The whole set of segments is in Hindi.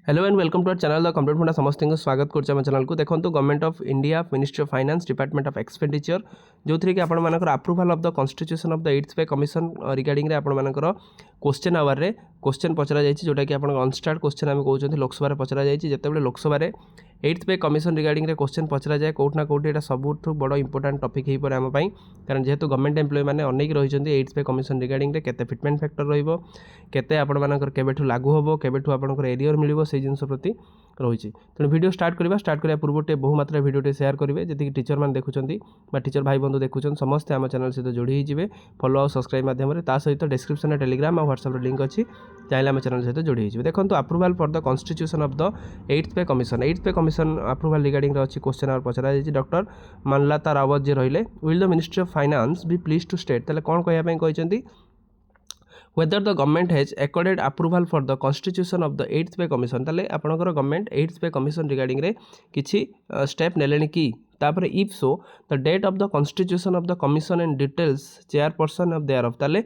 Hello and welcome to our channel the complete funda समस्त स्वागत कर चैनल को देखो government of India ministry of finance department of expenditure जो थी कि आपर approval of the constitution of the 8th pay commission regarding आपर क्वेश्चन आवर रे क्वेश्चन पचरा जाइए जोटा कि अनस्टार्ट क्वेश्चन आम कहते लोकसभा पचरा जाइए जितेबाला Lok Sabha 8th pay commission regarding question पचरा जाए कौटना कौटी यहाँ सबुठ बड़ इंपोर्टाट टपिक हो पारे आमपाई कारण जेहेतु गवर्नमेंट एम्प्लॉय मैंने अनेक रही 8th पे कमिशन रिगार्डिंग केते फिटमेंट फैक्टर रते आपंकर लागू हम केबेठू आपंकर एरियर मिल से जिन प्रति रही तेणु वीडियो स्टार्ट करने पूर्व बहु मात्रा वीडियो शेयर करेंगे जी टीचर मैंने देखुं टीचर भाई बंधु देखुं समस्ते आम चैनल सहित जोड़ी होते फॉलो और सब्सक्राइब माध्यम सहित डिस्क्रिप्शन में टेलीग्राम और व्हाट्सएप लिंक अच्छी चाहिए आम चैनल सहित जोड़ी होते देखो approval for the constitution of the 8th pay commission 8th pay commission approval regarding अच्छी क्वेश्चन आवर पचरा जाइए डॉक्टर मानलता रावत जी रहिले will the ministry of finance be please to state ताले कौन कहवाई कहते whether the government has accorded approval for the constitution of the 8th pay commission ताले आपनकर government 8th pay commission regarding रे किछि स्टेप नेलेनी की तापर if so the date of the constitution of the commission and details chairperson of there of ताले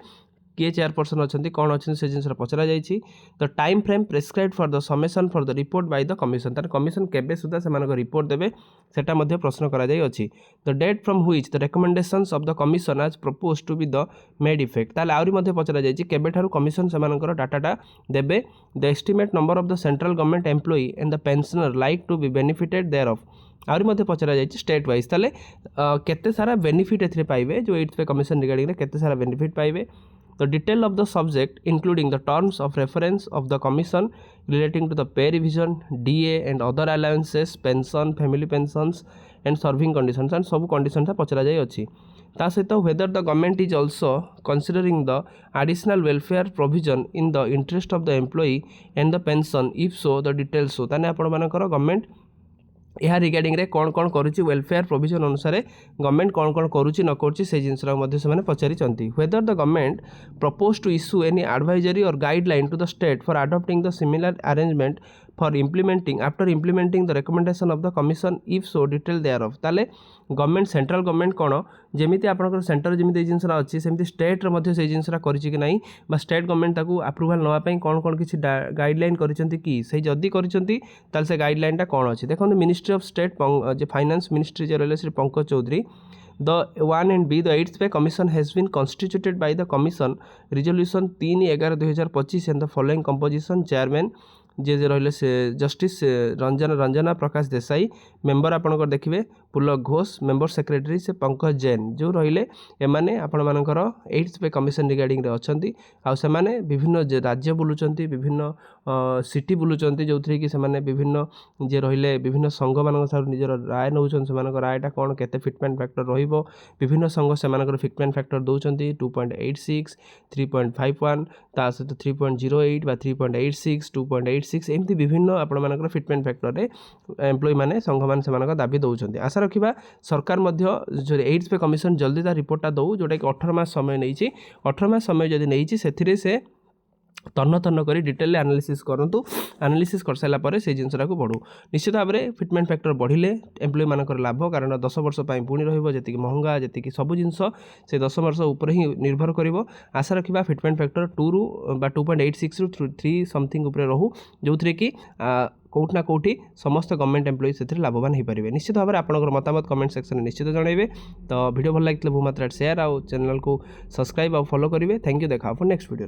किए चेयरपर्सन अच्छी कौन अच्छे से जिन पचरा जाइए the time frame prescribe for the summation for the report by the commission तार कमिशन केबे सुधा से रिपोर्ट देवे सेटा मध्य प्रश्न करा जाय अछि the date from which the recommendations of the commission आज propose to be the made effect ताले आउरी मध्य पचरा जाइए केबे ठारू कमिशन से डाटाटा देवे the estimate number of the central government employee and the pensioner like to be benefited thereof आउरी मध्य पचरा जाइए स्टेट वाइज ताले केते सारा बेनिफिट एथरे पाइबे जो 8th पे कमिशन रिगार्डिंग केते सारा बेनिफिट पाइबे The detail of the subject, including the terms of reference of the commission relating to the pay revision, DA and other allowances, pension, family pensions and serving conditions and सब conditions पचरा जाए अच्छी ता सहित whether the government is also considering the additional welfare provision in the interest of the employee and the pension if so the details so ताने आपण मानकर गवर्नमेंट यह रिगार्डिंग रे कौन कौन करुच्ची वेलफेयर प्रोविजन अनुसार गवर्नमेंट कौन कौन करुच्ची न करुच्ची से जिनस पचारि whether the government propose to issue any advisory or guideline to the state for adopting the similar arrangement for implementing after implementing the recommendation of the commission if so detail there of ताले गवर्नमेंट सेंट्रल गवर्नमेंट कौन जमीती आपंकर सेंटर जमी जिन अच्छी सेमती स्टेट्रे से जिनसा कि ना स्टेट गवर्नमेंट ताकू अप्रूवल नापी कौन कौन किसी गाइडलाइन करी जदि कर से गाइडलाइन कौन अच्छी देखो ministry of state finance ministry जो रही Shri Pankaj Chaudhary The 1 and B the 8th pay commission has been constituted by the commission resolution 3/11/2025 and the following composition chairman जे रही से जस्टिस रंजना प्रकाश देसाई मेंबर आपंकर देखिए पुलक घोष मेंबर सेक्रेटरी से पंकज जैन जो रहिले एमाने आपण मानकर 8th पे कमिशन रिगार्डिंग रे अछंती आ से माने विभिन्न राज्य बुलुचंती विभिन्न सिटी बुलुचंती जो थी कि से विभिन्न जे रहिले विभिन्न संघ मान निजर राय नौचन से रायटा कौन केते फिटमेंट फैक्टर रहिबो विभिन्न संघ से फिटमेंट फैक्टर दौरान 2.86 3.51 ता सहित 3.08 बा 3.86 2.86 एमती विभिन्न आपण फिटमेंट फैक्टर रे एम्प्लॉय माने संघ मान से दाबी दौरान आशा रखा सरकार मध्य 8th पे कमिशन जल्दी ता रिपोर्टा दौ जोटा कि 18 मास समय नहीं 18 मास समय जदि नहीं से तन्न तन्न कर डिटेल एनालिसिस करूँ एनालिसिस कर सारा पर से जिनसा को बढ़ू निश्चित भाव में फिटमेंट फैक्टर बढ़िले एम्प्लॉय मानकर लाभ कारण 10 वर्ष पुणी रही महंगा जी सब जिनस से 10 वर्ष उपर ही निर्भर कर आशा रखा फिटमेंट फैक्टर 2 रु 2.86 रु 3 समथिंग रहू जो थी कि कौटना कौटी समस्त गवर्नमेंट एम्प्लॉई से लाभवान हो पारे निश्चित भाव में आपंकर मतामत कमेंट सेक्शन में निश्चित जनइबे तो वीडियो भल लगे बहुमात्रा शेयर आउ चैनल को सब्सक्राइब और फॉलो करेंगे थैंक यू देखा नेक्स्ट वीडियो।